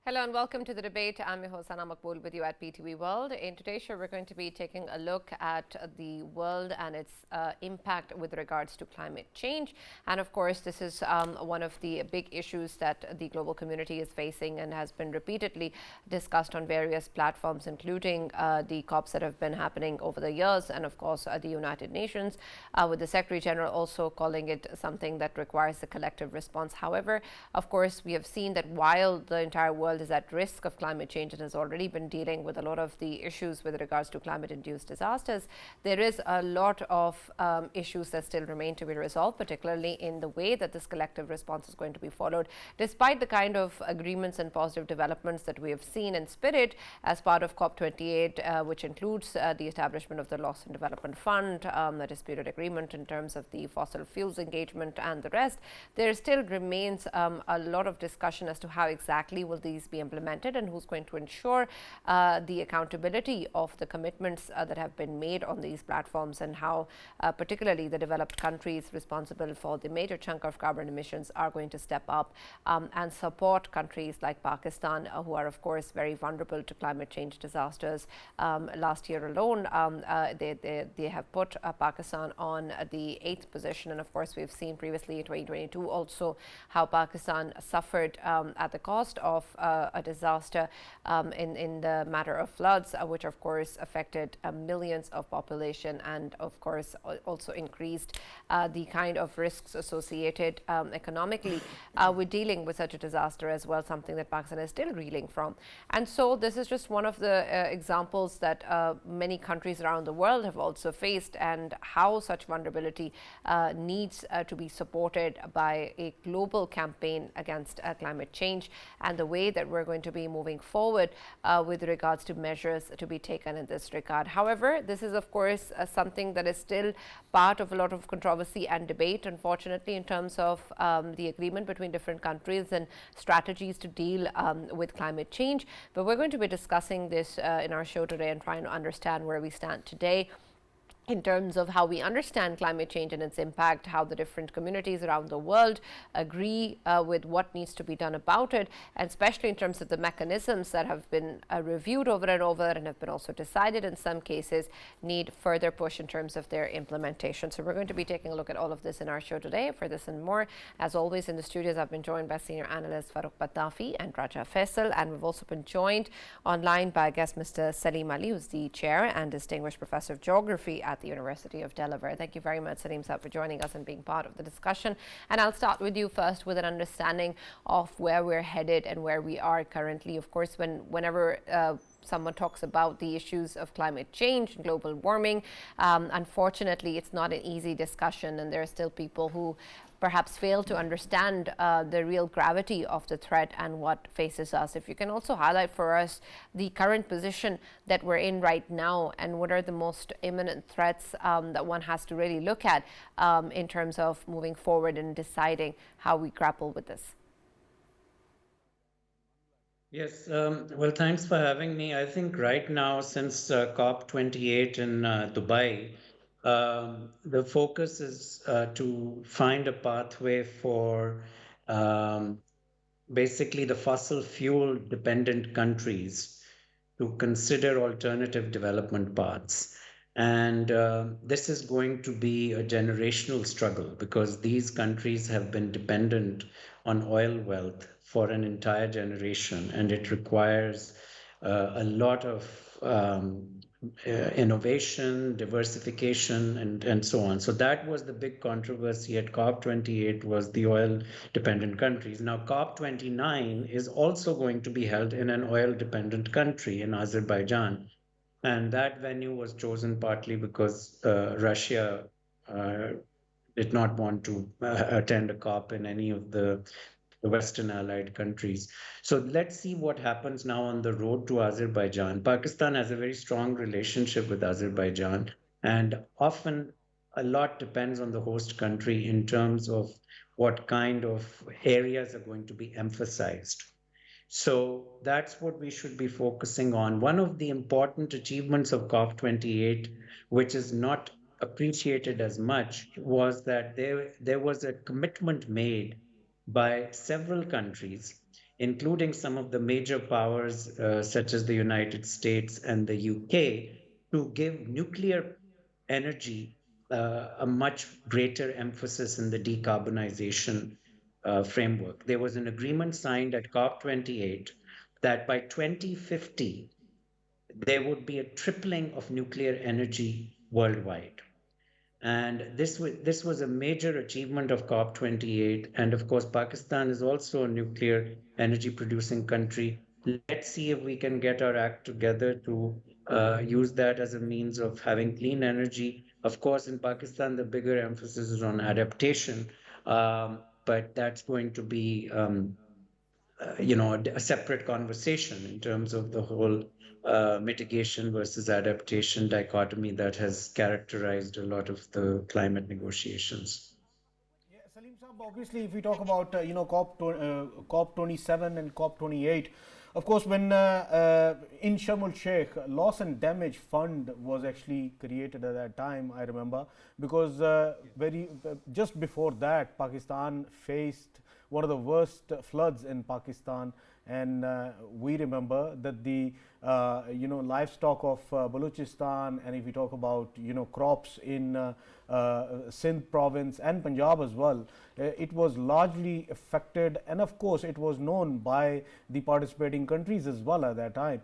Hello and welcome to the debate. I'm your host, Maqbool, with you at PTV World. In today's show, we're going to be taking a look at the world and its impact with regards to climate change. And of course, this is one of the big issues that the global community is facing and has been repeatedly discussed on various platforms, including the COPs that have been happening over the years, and of course, the United Nations, with the Secretary General also calling it something that requires a collective response. However, of course, we have seen that while the entire world is at risk of climate change and has already been dealing with a lot of the issues with regards to climate-induced disasters, there is a lot of issues that still remain to be resolved, particularly in the way that this collective response is going to be followed, despite the kind of agreements and positive developments that we have seen in spirit as part of COP28, which includes the establishment of the Loss and Development Fund, the disputed agreement in terms of the fossil fuels engagement and the rest. There still remains a lot of discussion as to how exactly will these be implemented and who's going to ensure the accountability of the commitments that have been made on these platforms, and how particularly the developed countries responsible for the major chunk of carbon emissions are going to step up and support countries like Pakistan, who are of course very vulnerable to climate change disasters. Last year alone, they have put Pakistan on the 8th position, and of course we've seen previously in 2022 also how Pakistan suffered at the cost of a disaster in the matter of floods, which of course affected millions of population, and of course also increased the kind of risks associated economically with dealing with such a disaster as well, something that Pakistan is still reeling from. And so this is just one of the examples that many countries around the world have also faced, and how such vulnerability needs to be supported by a global campaign against climate change, and the way that we're going to be moving forward with regards to measures to be taken in this regard. However, this is of course something that is still part of a lot of controversy and debate, unfortunately, in terms of the agreement between different countries and strategies to deal with climate change. But we're going to be discussing this in our show today and trying to understand where we stand today in terms of how we understand climate change and its impact, how the different communities around the world agree with what needs to be done about it, and especially in terms of the mechanisms that have been reviewed over and over and have been also decided in some cases need further push in terms of their implementation. So we're going to be taking a look at all of this in our show today. For this and more, as always, in the studios, I've been joined by senior analysts Farrukh Pitafi and Raja Faisal, and we've also been joined online by guest Mr. Saleem Ali, who's the chair and distinguished professor of geography at the University of Delaware. Thank you very much, Saleem Sir, for joining us and being part of the discussion. And I'll start with you first with an understanding of where we're headed and where we are currently. Of course, whenever someone talks about the issues of climate change and global warming, unfortunately, it's not an easy discussion, and there are still people who perhaps fail to understand the real gravity of the threat and what faces us. If you can also highlight for us the current position that we're in right now, and what are the most imminent threats that one has to really look at in terms of moving forward and deciding how we grapple with this. Yes, well, thanks for having me. I think right now, since COP28 in Dubai, the focus is to find a pathway for basically the fossil fuel dependent countries to consider alternative development paths. And this is going to be a generational struggle, because these countries have been dependent on oil wealth for an entire generation, and it requires a lot of innovation, diversification, and so on. So that was the big controversy at COP28, was the oil-dependent countries. Now, COP29 is also going to be held in an oil-dependent country, in Azerbaijan. And that venue was chosen partly because Russia did not want to attend a COP in any of the Western allied countries. So let's see what happens now on the road to Azerbaijan. Pakistan has a very strong relationship with Azerbaijan, and often a lot depends on the host country in terms of what kind of areas are going to be emphasized. So that's what we should be focusing on. One of the important achievements of COP28, which is not appreciated as much, was that there was a commitment made by several countries including some of the major powers such as the United States and the UK, to give nuclear energy a much greater emphasis in the decarbonization framework. There was an agreement signed at COP28 that by 2050, there would be a tripling of nuclear energy worldwide. And this was a major achievement of COP28. And of course, Pakistan is also a nuclear energy producing country. Let's see if we can get our act together to use that as a means of having clean energy. Of course, in Pakistan, the bigger emphasis is on adaptation, but that's going to be a separate conversation in terms of the whole mitigation versus adaptation dichotomy that has characterized a lot of the climate negotiations. Yeah, Salim Saab, obviously, if we talk about COP 27 and COP 28, of course, when in Sharm el Sheikh, loss and damage fund was actually created at that time. I remember because just before that, Pakistan faced one of the worst floods in Pakistan, and we remember that the livestock of Balochistan, and if we talk about crops in Sindh province and Punjab as well, it was largely affected, and of course it was known by the participating countries as well at that time.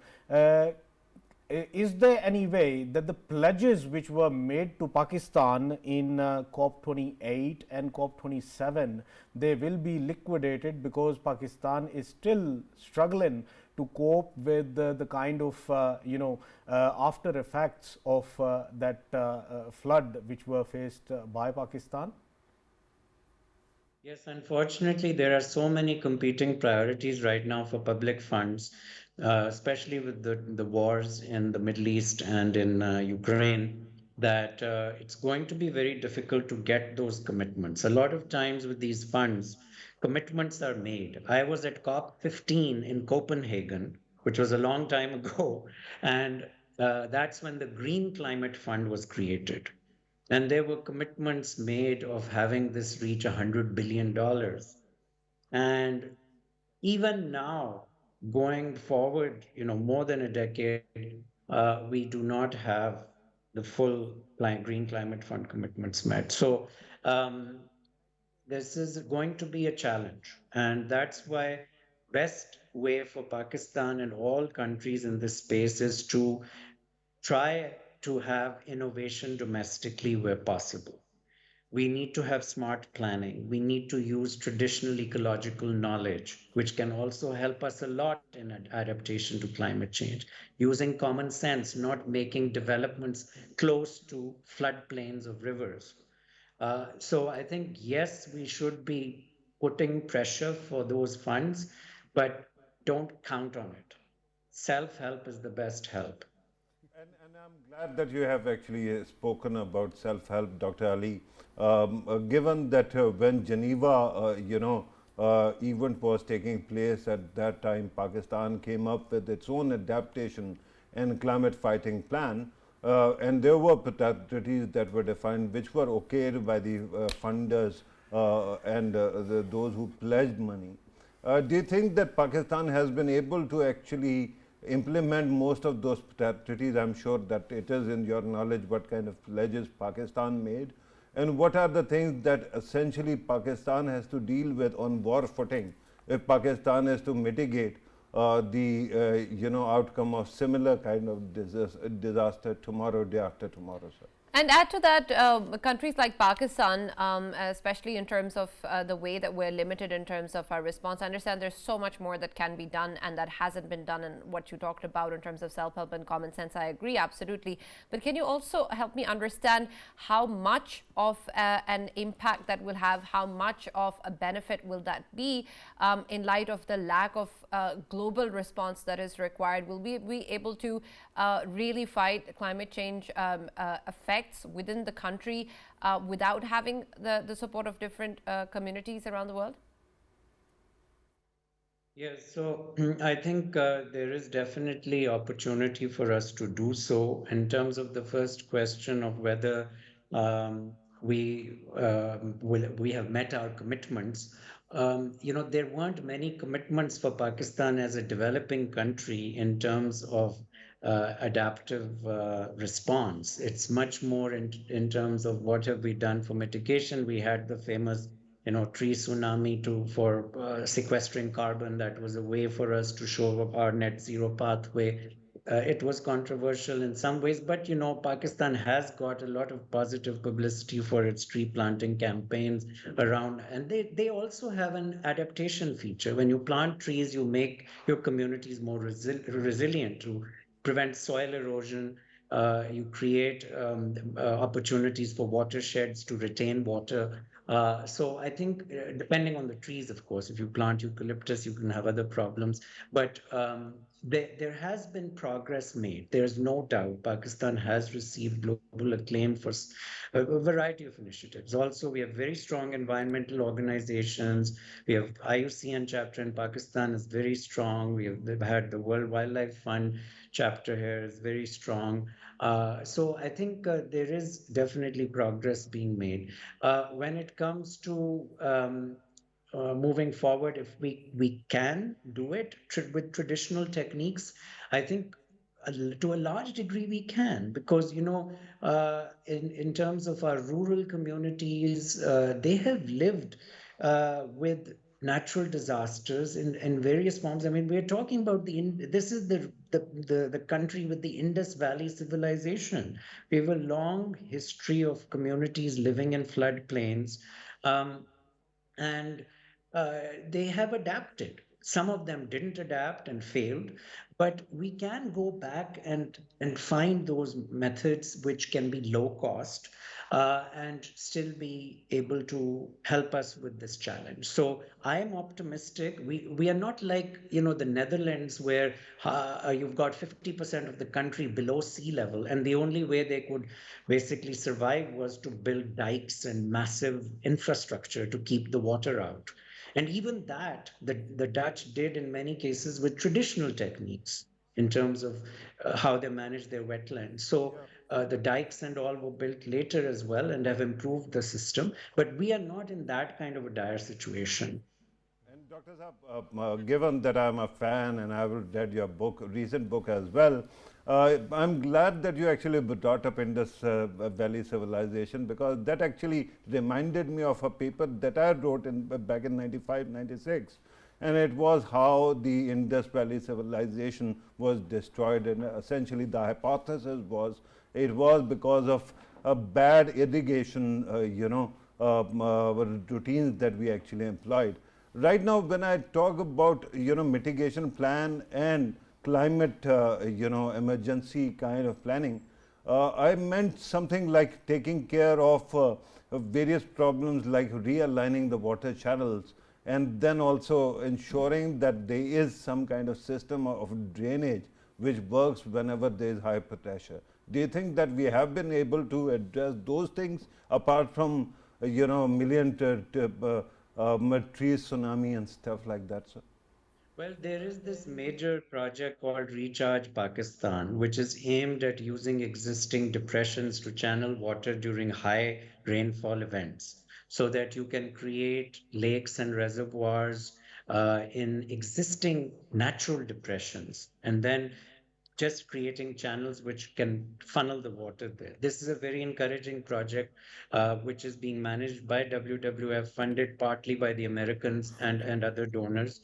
Is there any way that the pledges which were made to Pakistan in COP 28 and COP 27, they will be liquidated because Pakistan is still struggling to cope with the kind of after effects of that flood which were faced by Pakistan? Yes, unfortunately, there are so many competing priorities right now for public funds, especially with the wars in the Middle East and in Ukraine, that it's going to be very difficult to get those commitments. A lot of times with these funds, commitments are made. I was at COP15 in Copenhagen, which was a long time ago, and that's when the Green Climate Fund was created. And there were commitments made of having this reach $100 billion. And even now, going forward, more than a decade, we do not have the full Green Climate Fund commitments met. So this is going to be a challenge. And that's why best way for Pakistan and all countries in this space is to try to have innovation domestically where possible. We need to have smart planning. We need to use traditional ecological knowledge, which can also help us a lot in adaptation to climate change, using common sense, not making developments close to floodplains of rivers. So I think, yes, we should be putting pressure for those funds, but don't count on it. Self-help is the best help. And I'm glad that you have actually spoken about self-help, Dr. Ali. Given that when Geneva, event was taking place at that time, Pakistan came up with its own adaptation and climate fighting plan, and there were priorities that were defined which were okayed by the funders and those who pledged money. Do you think that Pakistan has been able to actually implement most of those priorities? I'm sure that it is in your knowledge what kind of pledges Pakistan made, and what are the things that essentially Pakistan has to deal with on war footing if Pakistan is to mitigate the outcome of similar kind of disaster tomorrow, day after tomorrow, sir? And add to that, countries like Pakistan, especially in terms of the way that we're limited in terms of our response. I understand there's so much more that can be done and that hasn't been done, and what you talked about in terms of self-help and common sense, I agree, absolutely. But can you also help me understand how much of an impact that will have, how much of a benefit will that be in light of the lack of global response that is required? Will we be able to really fight climate change effects within the country without having the support of different communities around the world? Yes, so I think there is definitely opportunity for us to do so. In terms of the first question of whether we have met our commitments, there weren't many commitments for Pakistan as a developing country in terms of adaptive response. It's much more in terms of what have we done for mitigation. We had the famous, tree tsunami for sequestering carbon. That was a way for us to show up our net zero pathway. It was controversial in some ways, but Pakistan has got a lot of positive publicity for its tree planting campaigns around, and they also have an adaptation feature. When you plant trees, you make your communities more resilient to prevent soil erosion. You create opportunities for watersheds to retain water. So I think, depending on the trees, of course, if you plant eucalyptus, you can have other problems. But there has been progress made. There's no doubt Pakistan has received global acclaim for a variety of initiatives. Also, we have very strong environmental organizations. We have IUCN chapter in Pakistan is very strong. We've had the World Wildlife Fund chapter here is very strong. So I think there is definitely progress being made. When it comes to moving forward, if we can do it with traditional techniques, I think to a large degree we can, because in terms of our rural communities, they have lived with natural disasters in various forms. I mean, we're talking about this is the country with the Indus Valley civilization. We have a long history of communities living in floodplains. Um, and they have adapted. Some of them didn't adapt and failed, but we can go back and find those methods which can be low cost and still be able to help us with this challenge. So I am optimistic. We are not like the Netherlands, where you've got 50% of the country below sea level, and the only way they could basically survive was to build dikes and massive infrastructure to keep the water out. And even that, the Dutch did in many cases with traditional techniques in terms of how they manage their wetlands. So the dikes and all were built later as well and have improved the system. But we are not in that kind of a dire situation. And Dr. Saab, given that I'm a fan and I've read your book, recent book as well, I'm glad that you actually brought up Indus Valley Civilization, because that actually reminded me of a paper that I wrote back in 95, 96. And it was how the Indus Valley Civilization was destroyed. And essentially the hypothesis was it was because of a bad irrigation, routines that we actually employed. Right now, when I talk about mitigation plan and climate emergency kind of planning, I meant something like taking care of various problems like realigning the water channels, and then also ensuring that there is some kind of system of drainage which works whenever there is high pressure. Do you think that we have been able to address those things apart from million trees, tsunami and stuff like that, sir? Well, there is this major project called Recharge Pakistan, which is aimed at using existing depressions to channel water during high rainfall events so that you can create lakes and reservoirs in existing natural depressions, and then just creating channels which can funnel the water there. This is a very encouraging project, which is being managed by WWF, funded partly by the Americans and other donors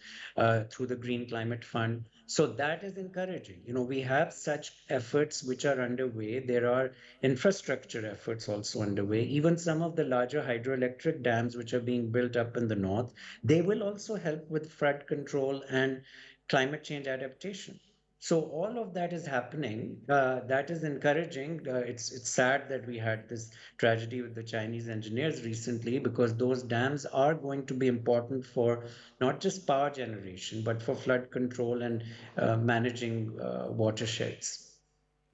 through the Green Climate Fund. So that is encouraging. We have such efforts which are underway. There are infrastructure efforts also underway. Even some of the larger hydroelectric dams which are being built up in the north, they will also help with flood control and climate change adaptation. So all of that is happening. That is encouraging. It's sad that we had this tragedy with the Chinese engineers recently, because those dams are going to be important for not just power generation, but for flood control and managing watersheds.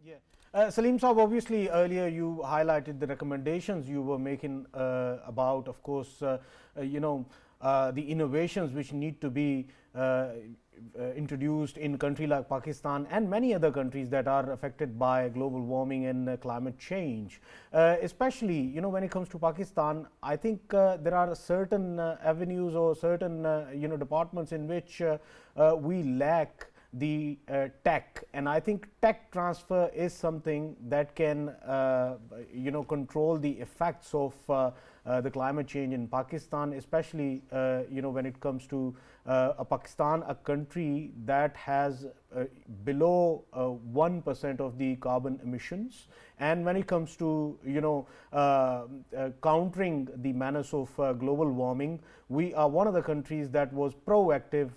Yeah. Saleem Saab, obviously earlier you highlighted the recommendations you were making about, of course, the innovations which need to be introduced in a country like Pakistan and many other countries that are affected by global warming and climate change. Especially, you know, when it comes to Pakistan, I think there are certain avenues or certain departments in which we lack the tech, and I think tech transfer is something that can control the effects of the climate change in Pakistan, especially when it comes to Pakistan, a country that has below 1% of the carbon emissions. And when it comes to countering the menace of global warming, we are one of the countries that was proactive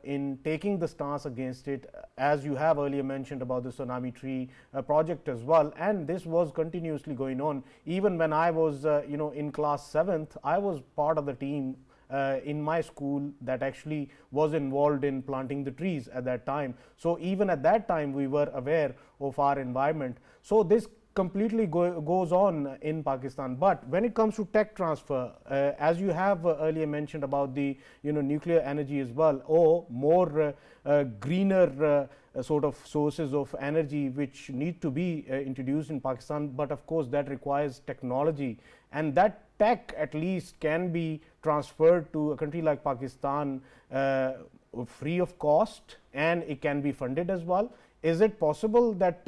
in taking the stance against it, as you have earlier mentioned about the tsunami tree project as well. And this was continuously going on. Even when I was in class 7th, I was part of the team in my school that actually was involved in planting the trees at that time. So even at that time we were aware of our environment. So this completely goes on in Pakistan. But when it comes to tech transfer, as you have earlier mentioned about the nuclear energy as well, or more greener sort of sources of energy which need to be introduced in Pakistan, but of course that requires technology, and that tech at least can be transferred to a country like Pakistan free of cost, and it can be funded as well. Is it possible that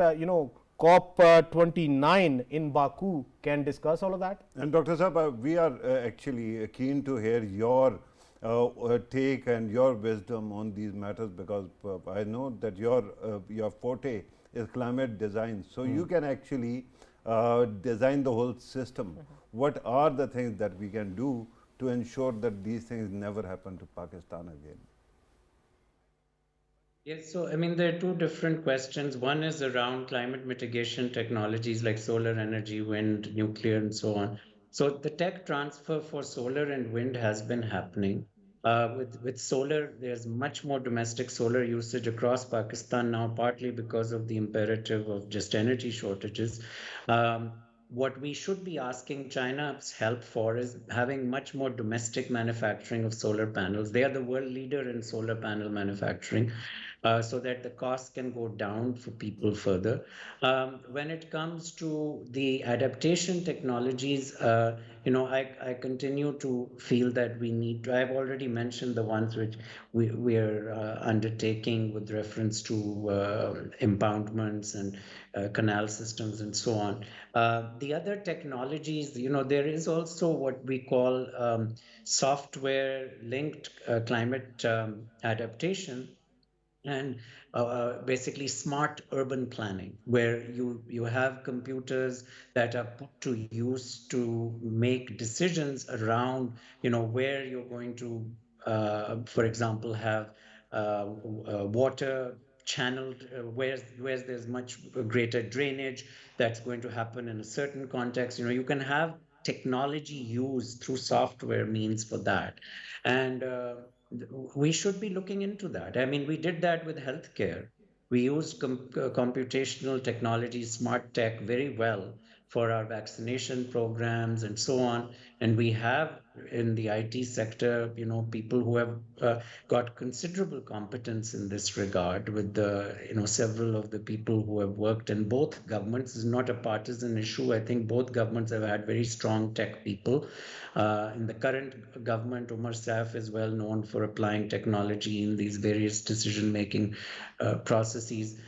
COP 29 in Baku can discuss all of that? And Dr. Saab, we are actually keen to hear your take and your wisdom on these matters, because I know that your forte is climate design. So you can actually design the whole system. What are the things that we can do to ensure that these things never happen to Pakistan again? Yes, so I mean, there are two different questions. One is around climate mitigation technologies like solar energy, wind, nuclear, and so on. So the tech transfer for solar and wind has been happening. With solar, there's much more domestic solar usage across Pakistan now, partly because of the imperative of just energy shortages. What we should be asking China's help for is having much more domestic manufacturing of solar panels. They are the world leader in solar panel manufacturing. So that the cost can go down for people further. When it comes to the adaptation technologies, I continue to feel that we need to, I've already mentioned the ones which we are undertaking with reference to impoundments and canal systems and so on. The other technologies, there is also what we call software linked climate adaptation, and basically smart urban planning, where you have computers that are put to use to make decisions around where you're going to for example have water channeled, where there's much greater drainage that's going to happen in a certain context. You can have technology used through software means for that, and we should be looking into that. I mean, we did that with healthcare. We used computational technology, smart tech very well for our vaccination programs and so on. And we have in the IT sector, people who have got considerable competence in this regard with the, several of the people who have worked in both governments. This is not a partisan issue. I think both governments have had very strong tech people. In the current government, Umar Saif is well known for applying technology in these various decision-making processes.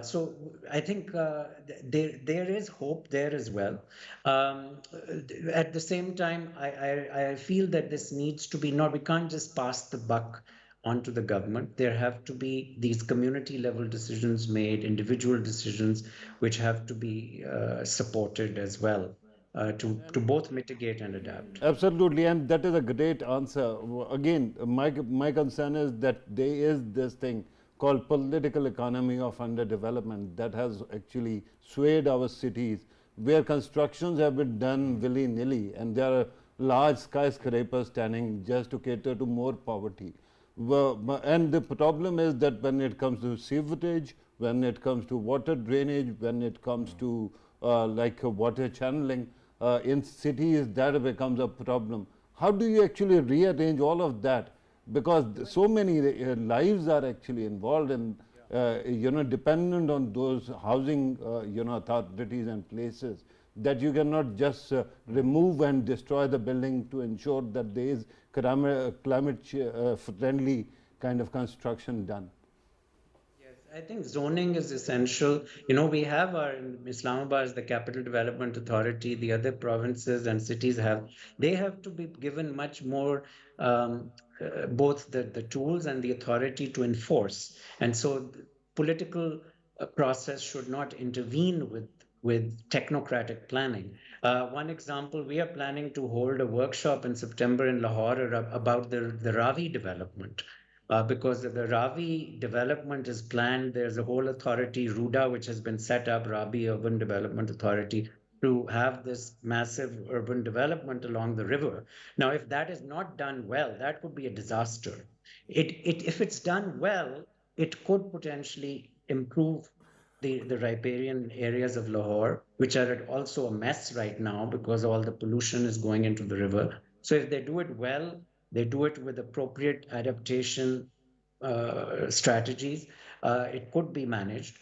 So I think there is hope there as well. At the same time, I feel that this needs to be we can't just pass the buck onto the government. There have to be these community level decisions made, individual decisions, which have to be supported as well. To both mitigate and adapt. Absolutely, and that is a great answer. Again, my concern is that there is this thing called political economy of underdevelopment that has actually swayed our cities, where constructions have been done willy-nilly, and there are large skyscrapers standing just to cater to more poverty. And the problem is that when it comes to sewage, when it comes to water drainage, when it comes to water channeling, in cities, that becomes a problem. How do you actually rearrange all of that? because so many lives are actually involved and dependent on those housing authorities and places, that you cannot just remove and destroy the building to ensure that there is climate friendly kind of construction done. I think zoning is essential. We have in Islamabad as the Capital Development Authority, the other provinces and cities they have to be given much more, both the tools and the authority to enforce. And so the political process should not intervene with technocratic planning. One example, we are planning to hold a workshop in September in Lahore about the Ravi development. Because the Ravi development is planned. There's a whole authority, RUDA, which has been set up, Ravi Urban Development Authority, to have this massive urban development along the river. Now, if that is not done well, that could be a disaster. If it's done well, it could potentially improve the riparian areas of Lahore, which are also a mess right now because all the pollution is going into the river. So if they do it well, they do it with appropriate adaptation strategies, it could be managed.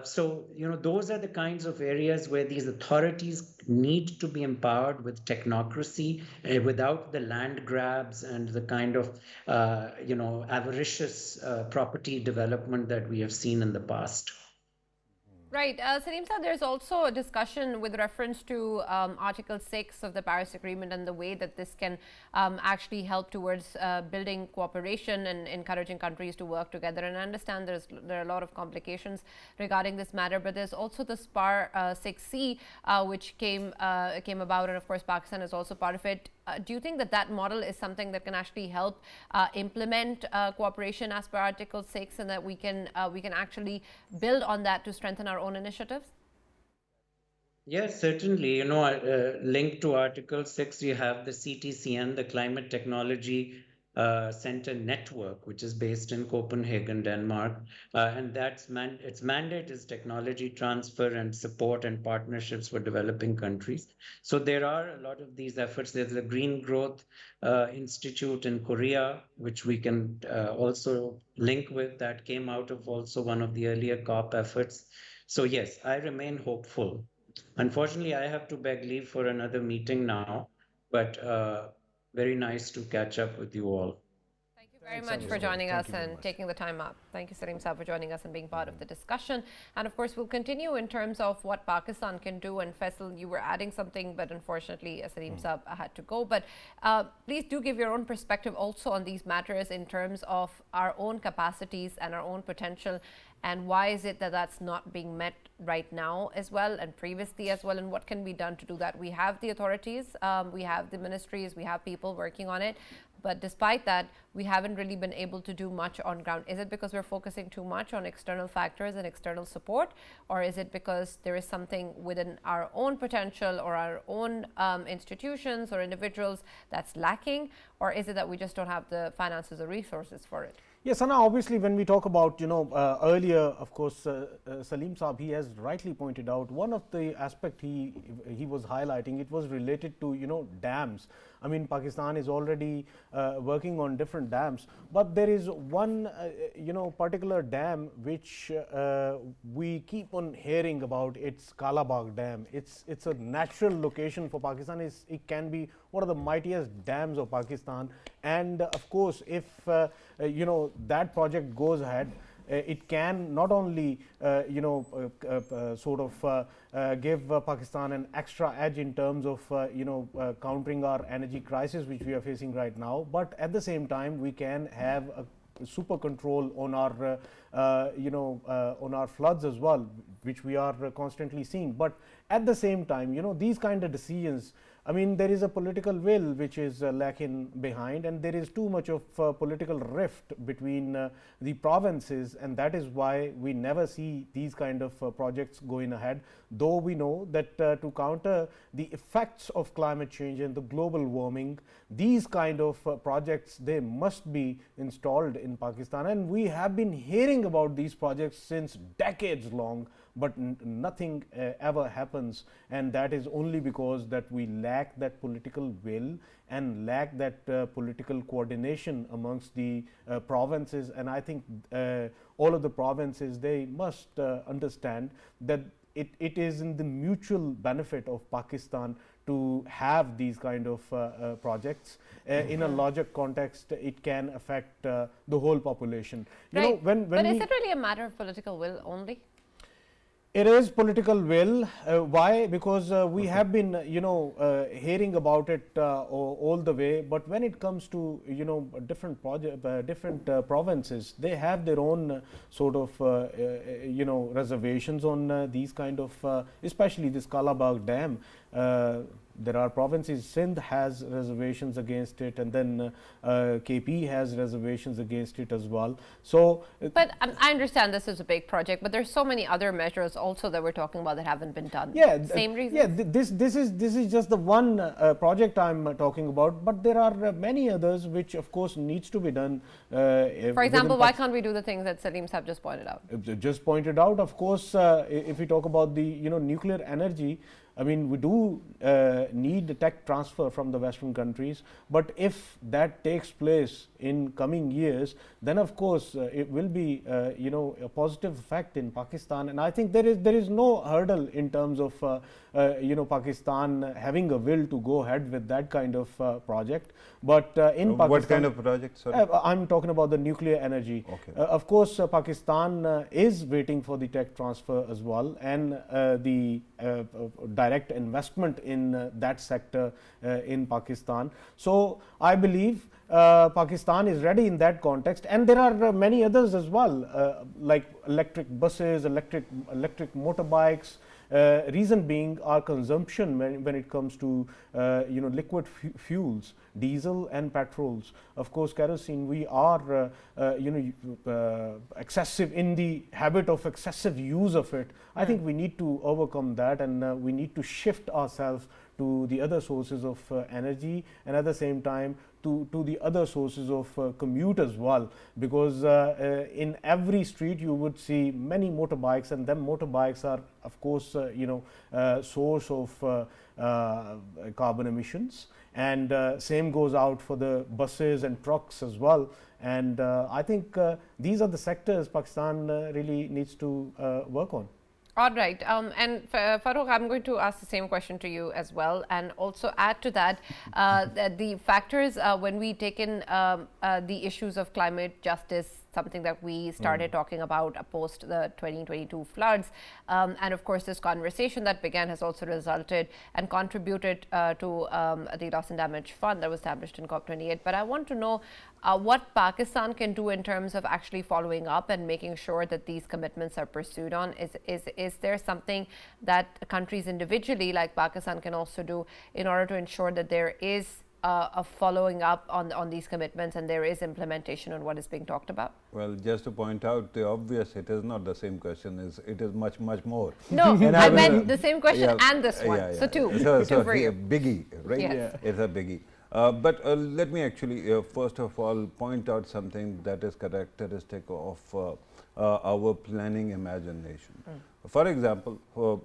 So, those are the kinds of areas where these authorities need to be empowered with technocracy, without the land grabs and the kind of, avaricious property development that we have seen in the past. Right. Saleem sir, there's also a discussion with reference to Article 6 of the Paris Agreement and the way that this can actually help towards building cooperation and encouraging countries to work together. And I understand there are a lot of complications regarding this matter, but there's also the SPAR 6C, which came about, and of course Pakistan is also part of it. Do you think that model is something that can actually help implement cooperation as per Article 6, and that we can actually build on that to strengthen our own initiatives? Yes, certainly. Linked to Article 6, you have the CTCN, the Climate Technology Center Network, which is based in Copenhagen, Denmark. And its mandate is technology transfer and support and partnerships for developing countries. So there are a lot of these efforts. There's the Green Growth Institute in Korea, which we can also link with. That came out of also one of the earlier COP efforts. So yes, I remain hopeful. Unfortunately, I have to beg leave for another meeting now, but very nice to catch up with you all. Thank you very much for joining us and taking the time up. Thank you, Saleem Saab, for joining us and being part of the discussion. And of course, we'll continue in terms of what Pakistan can do. And Faisal, you were adding something, but unfortunately, Saleem Saab had to go. But please do give your own perspective also on these matters in terms of our own capacities and our own potential. And why is it that that's not being met right now as well and previously as well, and what can be done to do that? We have the authorities, we have the ministries, we have people working on it, but despite that, we haven't really been able to do much on ground. Is it because we're focusing too much on external factors and external support, or is it because there is something within our own potential or our own institutions or individuals that's lacking, or is it that we just don't have the finances or resources for it? Yes, Sana, obviously when we talk about, earlier, of course, Saleem Saab, he has rightly pointed out one of the aspect he was highlighting, it was related to, dams. I mean, Pakistan is already working on different dams, but there is one, particular dam which we keep on hearing about. It's Kalabagh Dam. It's a natural location for Pakistan. It can be one of the mightiest dams of Pakistan. And of course, if that project goes ahead, it can not only give Pakistan an extra edge in terms of countering our energy crisis which we are facing right now, but at the same time we can have a super control on our on our floods as well, which we are constantly seeing. But at the same time, these kind of decisions, I mean, there is a political will which is lacking behind, and there is too much of political rift between the provinces, and that is why we never see these kind of projects going ahead. Though we know that to counter the effects of climate change and the global warming, these kind of projects, they must be installed in Pakistan, and we have been hearing about these projects since decades long. but nothing ever happens, and that is only because that we lack that political will and lack that political coordination amongst the provinces. And I think all of the provinces, they must understand that it is in the mutual benefit of Pakistan to have these kind of projects. In a larger context, it can affect the whole population. You know, but is it really a matter of political will only? It is political will. Why? Because we have been, hearing about it all the way. But when it comes to, different provinces, they have their own sort of, reservations on these kind of, especially this Kalabagh Dam. There are provinces, Sindh has reservations against it, and then KP has reservations against it as well. So, but I understand this is a big project, but there's so many other measures also that we're talking about that haven't been done. Yeah, same reason. Yeah, this is just the one project I'm talking about, but there are many others which, of course, needs to be done. For example, why can't we do the things that Saleem Saab just pointed out? Just pointed out, of course, if we talk about the nuclear energy. I mean, we do need the tech transfer from the Western countries, but if that takes place in coming years, then of course it will be a positive effect in Pakistan. And I think there is no hurdle in terms of Pakistan having a will to go ahead with that kind of project. But in Pakistan, what kind of project? Sorry? I'm talking about the nuclear energy. Okay. Of course, Pakistan is waiting for the tech transfer as well, and the direct investment in that sector in Pakistan. So I believe Pakistan is ready in that context, and there are many others as well, like electric buses, electric motorbikes. Reason being our consumption when it comes to liquid fuels, diesel and petrols. Of course, kerosene, we are excessive in the habit of excessive use of it. I think we need to overcome that, and we need to shift ourselves to the other sources of energy, and at the same time to the other sources of commute as well, because in every street you would see many motorbikes, and them motorbikes are, of course, source of carbon emissions, and same goes out for the buses and trucks as well. And I think these are the sectors Pakistan really needs to work on. All right. And Farrukh, I'm going to ask the same question to you as well, and also add to that the factors when we take in the issues of climate justice, something that we started talking about post the 2022 floods. And of course, this conversation that began has also resulted and contributed to the Loss and Damage Fund that was established in COP28. But I want to know what Pakistan can do in terms of actually following up and making sure that these commitments are pursued on. Is there something that countries individually like Pakistan can also do in order to ensure that there is a following up on these commitments and there is implementation on what is being talked about? Well, just to point out the obvious, it is not the same question, it is much, much more. No, I meant the same question and this one. So two. So for you. Biggie, right? Yes. It's a biggie. But let me actually first of all point out something that is characteristic of our planning imagination. For example,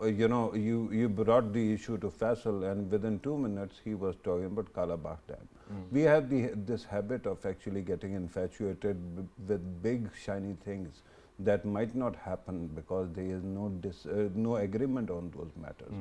you brought the issue to Faisal, and within 2 minutes he was talking about Kalabagh Dam. We have this habit of actually getting infatuated with big shiny things that might not happen because there is no agreement on those matters.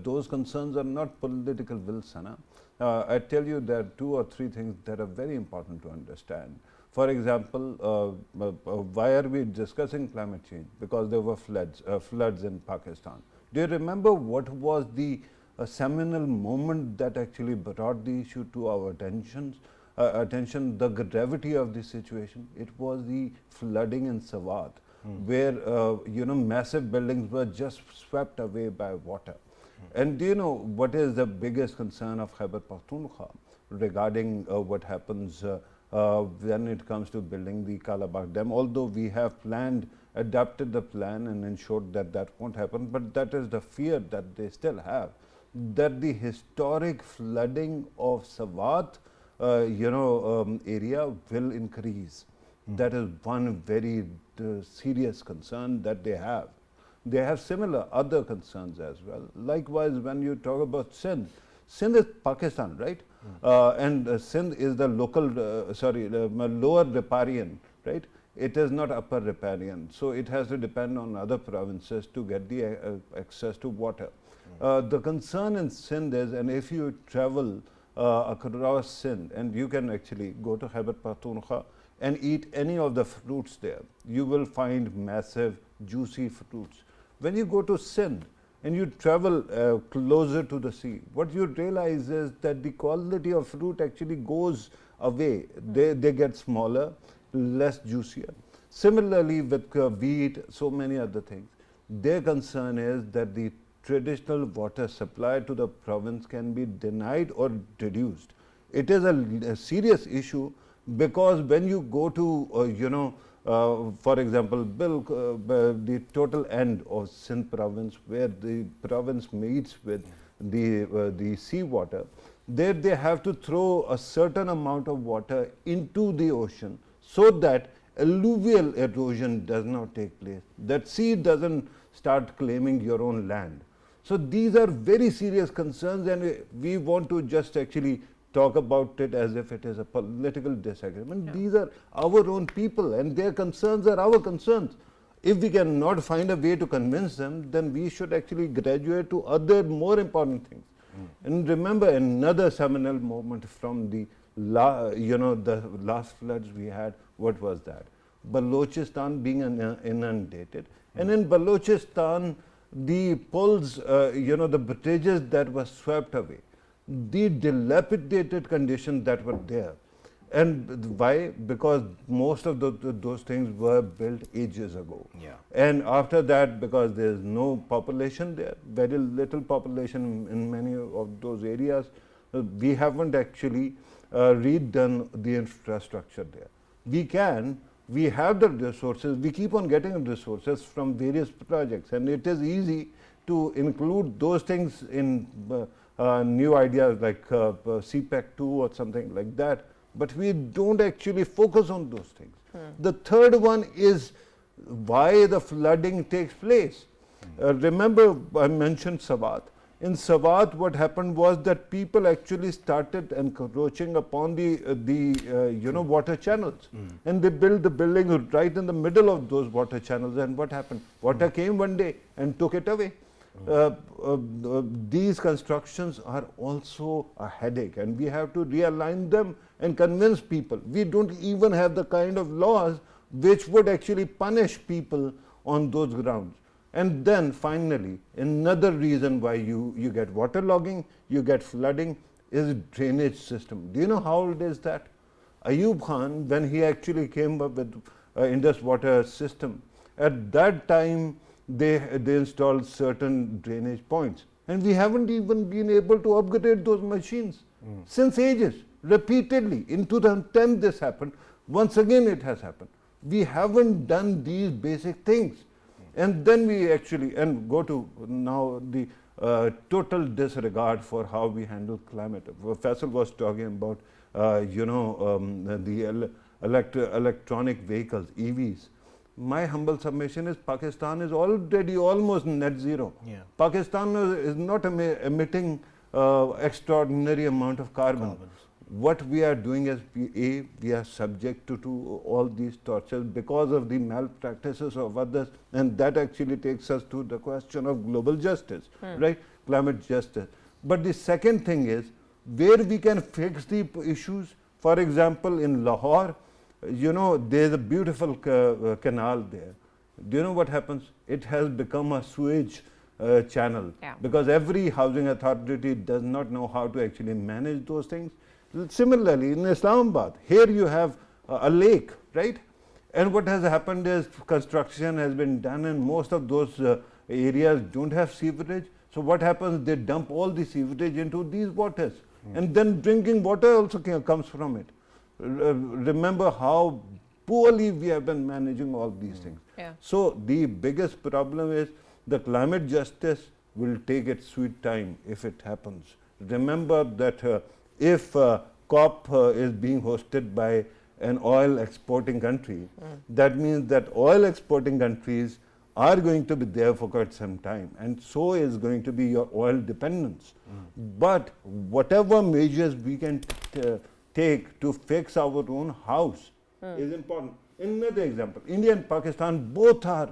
Those concerns are not political will, Sana. I tell you there are 2 or 3 things that are very important to understand. For example, why are we discussing climate change? Because there were floods in Pakistan. Do you remember what was the seminal moment that actually brought the issue to our attention, the gravity of the situation? It was the flooding in Swat, where massive buildings were just swept away by water. And do you know what is the biggest concern of Khyber Pakhtunkhwa regarding what happens when it comes to building the Kalabagh Dam? Although we have adapted the plan and ensured that that won't happen, but that is the fear that they still have, that the historic flooding of Swat area will increase. That is one very serious concern that they have. they have similar other concerns as well. Likewise, when you talk about Sindh, Sindh is Pakistan, right? And Sindh is the local, lower riparian, right? It is not upper riparian. So it has to depend on other provinces to get the access to water. The concern in Sindh is, and if you travel across Sindh, and you can actually go to Khyber Pakhtunkhwa and eat any of the fruits there, you will find massive, juicy fruits. When you go to Sindh and you travel closer to the sea, what you realize is that the quality of fruit actually goes away. They get smaller, less juicier. Similarly with wheat, so many other things. Their concern is that the traditional water supply to the province can be denied or reduced. It is a serious issue, because when you go to, for example, the total end of Sindh province, where the province meets with the sea water, there they have to throw a certain amount of water into the ocean so that alluvial erosion does not take place, that sea doesn't start claiming your own land. So these are very serious concerns, and we want to just actually talk about it as if it is a political disagreement. Yeah. These are our own people, and their concerns are our concerns. If we cannot find a way to convince them, then we should actually graduate to other more important things. And remember another seminal moment from the last floods we had. What was that? Balochistan being inundated, and in Balochistan, the pulls, the bridges that were swept away, the dilapidated conditions that were there. And why? Because most of those things were built ages ago. Yeah. And after that, because there is no population there, very little population in many of those areas, we haven't actually redone the infrastructure there. We have the resources, we keep on getting resources from various projects, and it is easy to include those things in new ideas like CPEC 2 or something like that, but we don't actually focus on those things. The third one is why the flooding takes place. Remember, I mentioned Sawat. In Sawat, what happened was that people actually started encroaching upon the water channels, and they built the building right in the middle of those water channels. And what happened? Water came one day and took it away. These constructions are also a headache, and we have to realign them and convince people. We don't even have the kind of laws which would actually punish people on those grounds. And then finally, another reason why you get waterlogging, you get flooding, is drainage system. Do you know how old is that? Ayub Khan, when he actually came up with Indus water system, at that time they installed certain drainage points, and we haven't even been able to upgrade those machines since ages. Repeatedly, in 2010 this happened, once again it has happened. We haven't done these basic things. And then we actually go to now the total disregard for how we handle climate. Faisal was talking about the electronic vehicles, EVs. My humble submission is Pakistan is already almost net zero. Yeah. Pakistan is not emitting extraordinary amount of carbon. What we are doing is, we are subject to all these tortures because of the malpractices of others, and that actually takes us to the question of global justice, right? Climate justice. But the second thing is, where we can fix the issues. For example, in Lahore, there's a beautiful canal there. Do you know what happens? It has become a sewage channel, because every housing authority does not know how to actually manage those things. Similarly, in Islamabad, here you have a lake, right? And what has happened is construction has been done, and most of those areas don't have sewerage. So what happens? They dump all the sewerage into these waters, and then drinking water also comes from it. Remember how poorly we have been managing all these things. Yeah. So the biggest problem is the climate justice will take its sweet time if it happens. Remember that if COP is being hosted by an oil exporting country, that means that oil exporting countries are going to be there for quite some time, and so is going to be your oil dependence. But whatever measures we can take to fix our own house is important. Another example, India and Pakistan both are,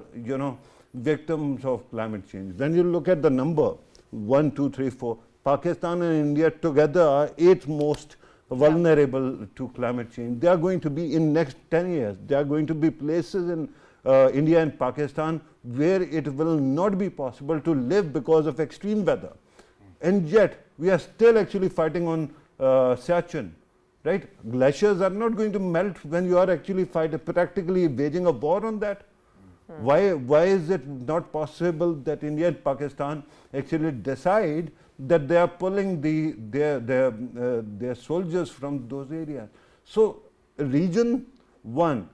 victims of climate change. When you look at the number 1, 2, 3, 4, Pakistan and India together are 8th most vulnerable to climate change. They are going to be in next 10 years. There are going to be places in India and Pakistan where it will not be possible to live because of extreme weather. And yet we are still actually fighting on Siachen, right? Glaciers are not going to melt when you are actually practically waging a war on that. Why is it not possible that India and Pakistan actually decide that they are pulling their soldiers from those areas? So region 1,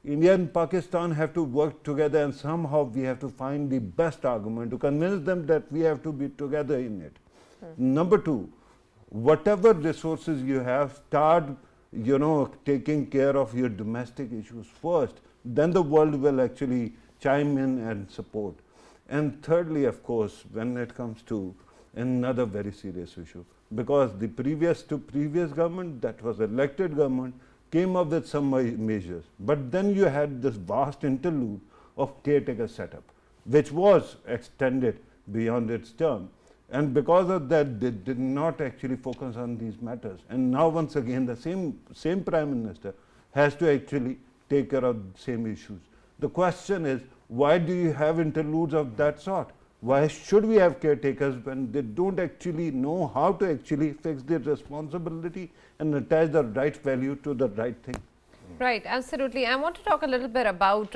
India and Pakistan have to work together, and somehow we have to find the best argument to convince them that we have to be together in it. Number 2, whatever resources you have, start taking care of your domestic issues first, then the world will actually chime in and support. And thirdly, of course, when it comes to another very serious issue, because the previous government, that was elected government, came up with some measures, but then you had this vast interlude of caretaker setup, which was extended beyond its term. And because of that, they did not actually focus on these matters. And now once again, the same Prime Minister has to actually take care of the same issues. The question is, why do you have interludes of that sort? Why should we have caretakers when they don't actually know how to actually fix their responsibility and attach the right value to the right thing? Right, absolutely. I want to talk a little bit about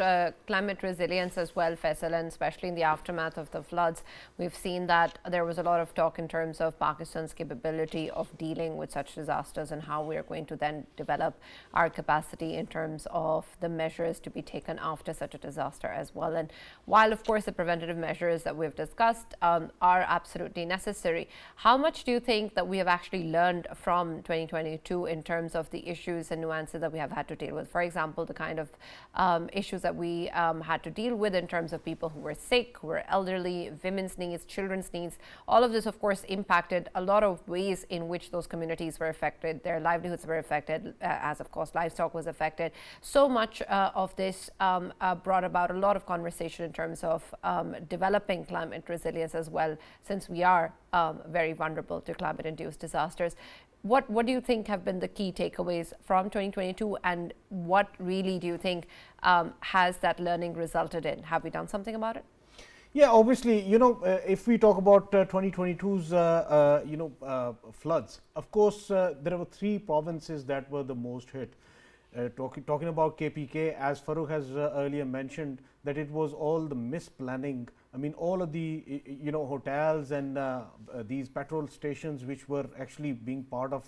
climate resilience as well, Faisal, and especially in the aftermath of the floods. We've seen that there was a lot of talk in terms of Pakistan's capability of dealing with such disasters and how we are going to then develop our capacity in terms of the measures to be taken after such a disaster as well. And while, of course, the preventative measures that we've discussed are absolutely necessary, how much do you think that we have actually learned from 2022 in terms of the issues and nuances that we have had to deal with? For example, the kind of issues that we had to deal with in terms of people who were sick, who were elderly, women's needs, children's needs. All of this, of course, impacted a lot of ways in which those communities were affected. Their livelihoods were affected, as of course livestock was affected. So much of this brought about a lot of conversation in terms of developing climate resilience as well, since we are very vulnerable to climate-induced disasters. What do you think have been the key takeaways from 2022, and what really do you think has that learning resulted in? Have we done something about it? Yeah, obviously, if we talk about 2022's, floods, of course, there were 3 provinces that were the most hit. Talking about KPK, as Farrukh has earlier mentioned, that it was all the misplanning. I mean, all of the hotels and these petrol stations which were actually being part of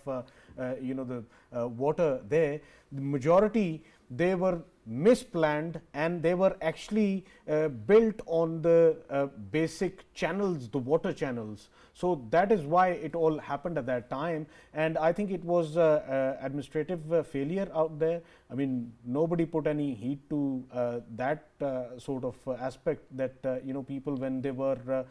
the water there, the majority, they were misplanned, and they were actually built on the basic channels, the water channels. So that is why it all happened at that time, and I think it was administrative failure out there. I mean, nobody put any heed to that sort of aspect, that people, when they were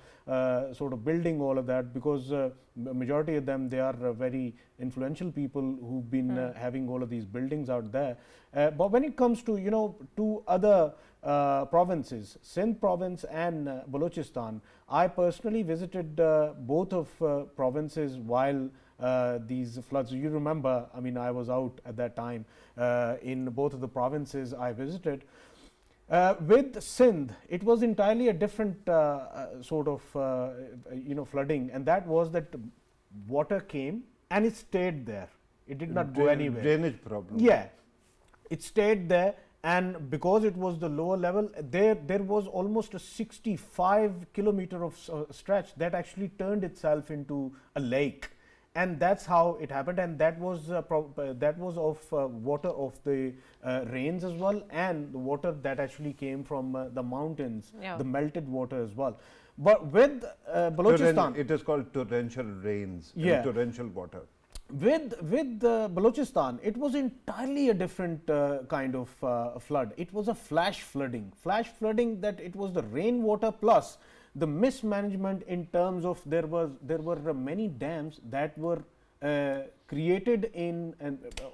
sort of building all of that, because majority of them, they are very influential people who've been having all of these buildings out there. But when it comes to 2 other provinces, Sindh province and Balochistan, I personally visited both of provinces while these floods. You remember, I mean, I was out at that time in both of the provinces I visited. With Sindh, it was entirely a different sort of flooding, and that was that water came and it stayed there. It did not go anywhere. Drainage problem. Yeah, it stayed there, and because it was the lower level, there was almost a 65-kilometer of stretch that actually turned itself into a lake, and that's how it happened. And that was of water of the rains as well, and the water that actually came from the mountains, the melted water as well. But with Balochistan, it is called torrential rains, yeah, torrential water. With Balochistan, it was entirely a different kind of flood. It was a flash flooding. Flash flooding, that it was the rainwater plus the mismanagement in terms of there were many dams that were created in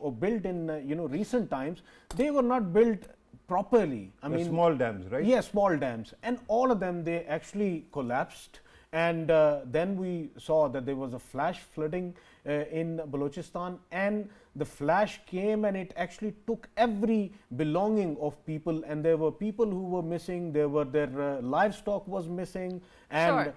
or built in recent times. They were not built properly. I mean, small dams, right? Yes, small dams, and all of them, they actually collapsed. And then we saw that there was a flash flooding in Balochistan, and the flash came and it actually took every belonging of people, and there were people who were missing, their livestock was missing, and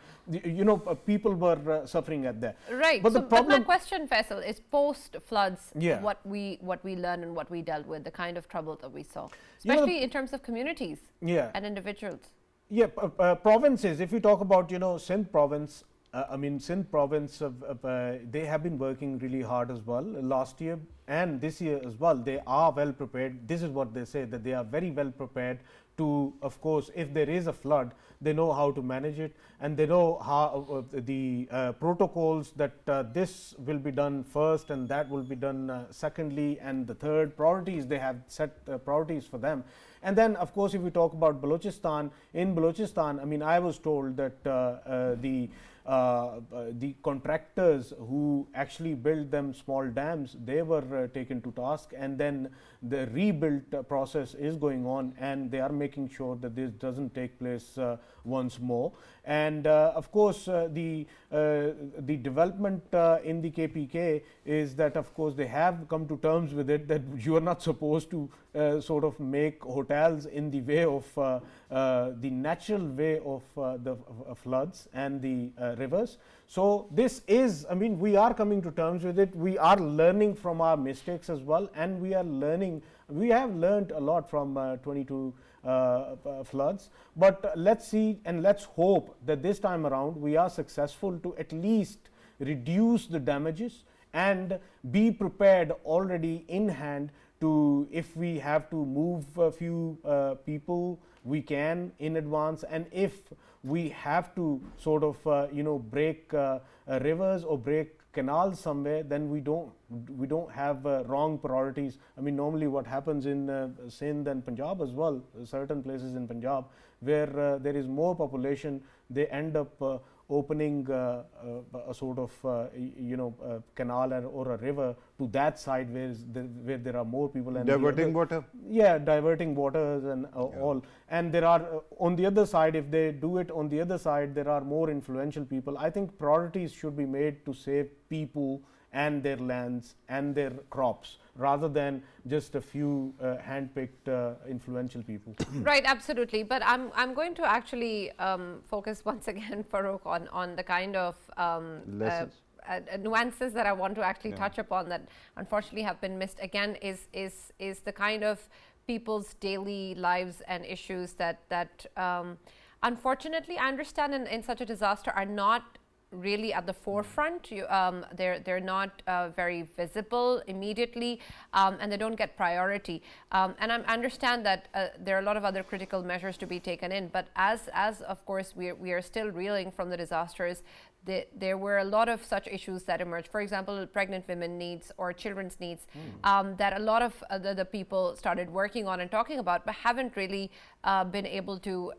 people were suffering at that. Right. But so the problem, but my question, Faisal, is post floods, Yeah. what we learned and what we dealt with, the kind of trouble that we saw, especially in terms of communities Yeah. and individuals. Yeah, provinces. If we talk about Sindh province, Sindh province, they have been working really hard as well last year and this year as well. They are well prepared. This is what they say, that they are very well prepared to, of course, if there is a flood, they know how to manage it, and they know how the protocols that this will be done first and that will be done secondly, and the third priorities, they have set priorities for them. And then, of course, if we talk about Balochistan, in Balochistan, I was told that the contractors who actually built them small dams, they were taken to task, and then the rebuild process is going on, and they are making sure that this doesn't take place once more. And of course, the development in the KPK is that, of course, they have come to terms with it, that you are not supposed to sort of make hotels in the way of the natural way of the floods and the rivers. So this is, we are coming to terms with it. We are learning from our mistakes as well, and we have learned a lot from 22 floods. But let's see and let's hope that this time around we are successful to at least reduce the damages and be prepared already in hand to, if we have to move a few people, we can in advance, and if we have to sort of break rivers or break canals somewhere, then we don't have wrong priorities. Normally what happens in Sindh and Punjab as well, certain places in Punjab where there is more population, they end up opening a sort of canal or a river to that side where there are more people, and diverting water. Yeah, diverting waters and all. And there are on the other side, if they do it on the other side, there are more influential people. I think priorities should be made to save people and their lands and their crops, rather than just a few hand-picked influential people. Right, absolutely. But I'm going to actually focus once again, Farrukh, on the kind of nuances that I want to actually touch upon that unfortunately have been missed. Again, is the kind of people's daily lives and issues that unfortunately, I understand in such a disaster are not really at the forefront. They're not very visible immediately, and they don't get priority. And I understand that there are a lot of other critical measures to be taken in, but as of course we are still reeling from the disasters. There were a lot of such issues that emerged. For example, pregnant women needs or children's needs that a lot of the people started working on and talking about, but haven't really been able to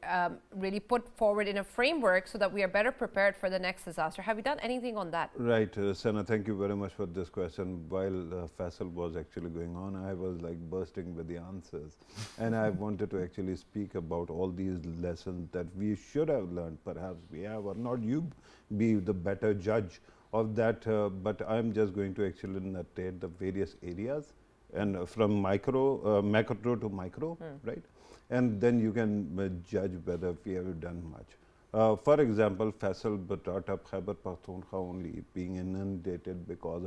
really put forward in a framework so that we are better prepared for the next disaster. Have you done anything on that? Right, Sana, thank you very much for this question. While Faisal was actually going on, I was like bursting with the answers. And I wanted to actually speak about all these lessons that we should have learned. Perhaps we have, or not, you be the better judge of that, but I'm just going to actually narrate the various areas, and from macro to micro, right? And then you can judge whether we have done much. For example, Faisal brought up Khyber Pakhtunkhwa only being inundated because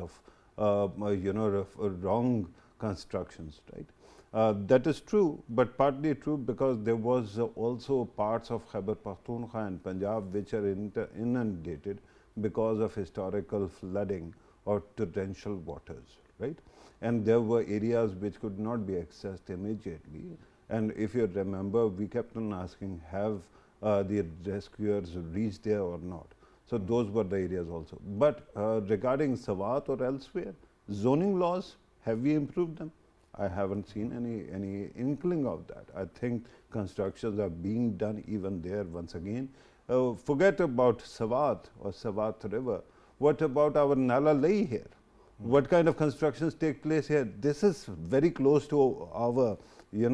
of wrong constructions, right? That is true, but partly true because there was also parts of Khyber Pakhtunkhwa and Punjab which are inundated because of historical flooding or torrential waters, right? And there were areas which could not be accessed immediately. And if you remember, we kept on asking, have the rescuers reached there or not? So those were the areas also. But regarding Sawat or elsewhere, zoning laws, have we improved them? I haven't seen any inkling of that. I think constructions are being done even there once again. Forget about Sawat or Sawat River. What about our Nala Leh here? What kind of constructions take place here? This is very close to our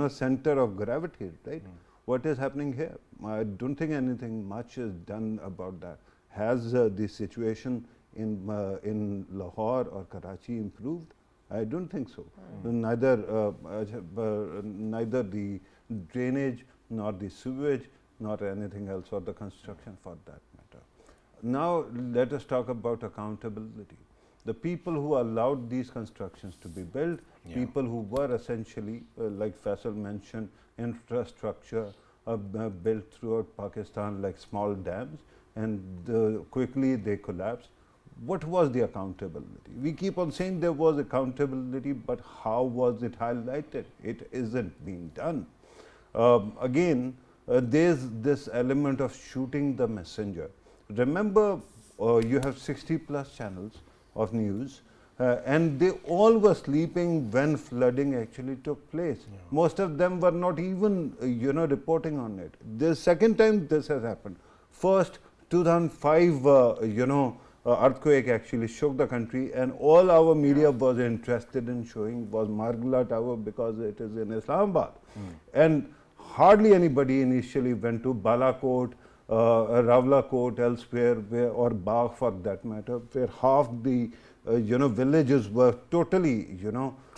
center of gravity, right? What is happening here? I don't think anything much is done about that. Has the situation in Lahore or Karachi improved? I don't think so. Neither the drainage, nor the sewage, nor anything else, or the construction for that matter. Now let us talk about accountability. The people who allowed these constructions to be built, people who were essentially, like Faisal mentioned, infrastructure built throughout Pakistan like small dams, and quickly they collapsed. What was the accountability? We keep on saying there was accountability, but how was it highlighted? It isn't being done. Again, there's this element of shooting the messenger. Remember, you have 60 plus channels of news, and they all were sleeping when flooding actually took place. Most of them were not even reporting on it. The second time this has happened. First, 2005 earthquake actually shook the country, and all our media was interested in showing was Margala Tower because it is in Islamabad. And hardly anybody initially went to Balakot, Rawalakot, elsewhere, or Bagh for that matter, where half the villages were totally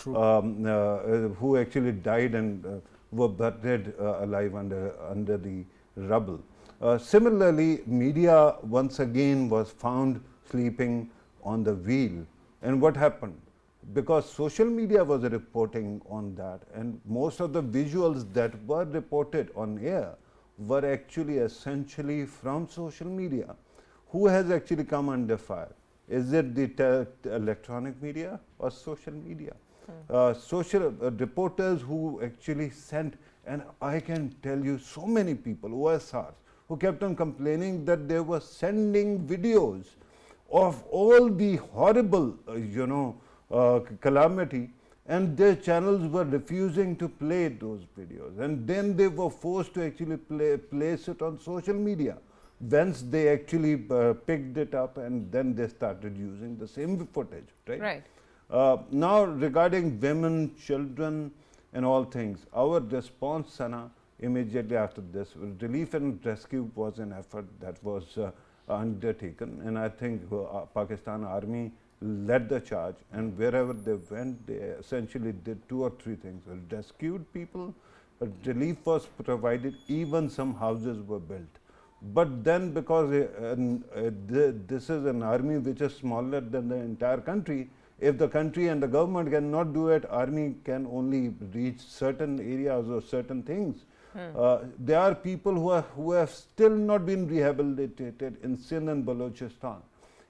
who actually died and were buried alive under the rubble. Similarly, media once again was found sleeping on the wheel. And what happened? Because social media was reporting on that, and most of the visuals that were reported on air were actually essentially from social media. Who has actually come under fire? Is it the electronic media or social media? Social reporters who actually sent, and I can tell you so many people, OSRs, who kept on complaining that they were sending videos of all the horrible, calamity, and their channels were refusing to play those videos, and then they were forced to actually place it on social media. Whence they actually picked it up, and then they started using the same footage, right? Right. Now, regarding women, children, and all things, our response, Sana, immediately after this, relief and rescue was an effort that was undertaken, and I think Pakistan Army led the charge, and wherever they went, they essentially did 2 or 3 things. Rescued people, relief was provided, even some houses were built. But then, because this is an army which is smaller than the entire country, if the country and the government cannot do it, army can only reach certain areas or certain things. There are people who have still not been rehabilitated in Sindh and Balochistan.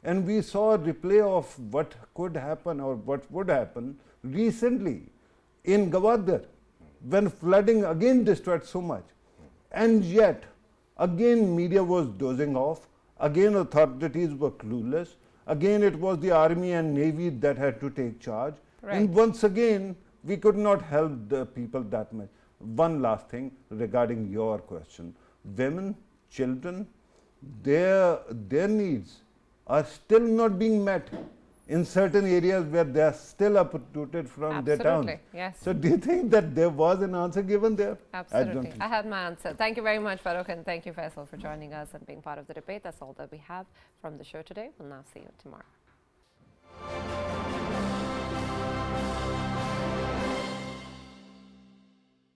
And we saw a replay of what could happen or what would happen recently in Gwadar, when flooding again destroyed so much. And yet, again media was dozing off, again authorities were clueless, again it was the army and navy that had to take charge. Right. And once again, we could not help the people that much. One last thing regarding your question. Women, children, their needs are still not being met in certain areas where they are still uprooted from their towns. Absolutely, yes. So do you think that there was an answer given there? Absolutely. I had my answer. Thank you very much, Farrukh, and thank you, Faisal, for joining us and being part of the debate. That's all that we have from the show today. We'll now see you tomorrow.